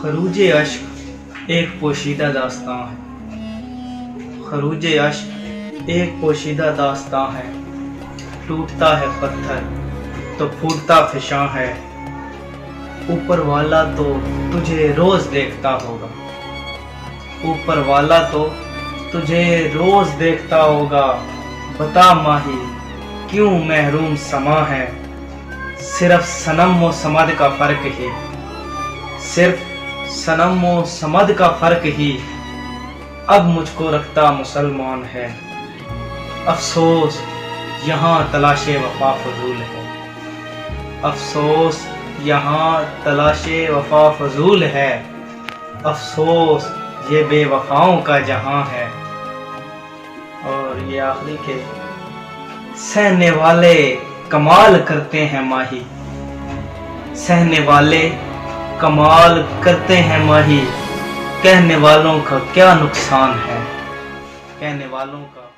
खरूज अश्क एक पोशीदा दास्तां है। खरूज अश्क एक पोशीदा दास्तां है। टूटता है पत्थर तो फूटता फिशां है। ऊपर वाला तो तुझे रोज देखता होगा। ऊपर वाला तो तुझे रोज देखता होगा। बता माही क्यों महरूम समा है। सिर्फ सनम व समद का फर्क ही, सिर्फ सनम व समद का फर्क ही अब मुझको रखता मुसलमान है। अफसोस यहाँ तलाशे वफा फजूल है। अफसोस यहाँ तलाशे वफा फजूल है। अफसोस ये बेवफाओं का जहां है। और ये आखिरी के सहने वाले कमाल करते हैं माही। सहने वाले कमाल करते हैं माही। कहने वालों का क्या नुकसान है। कहने वालों का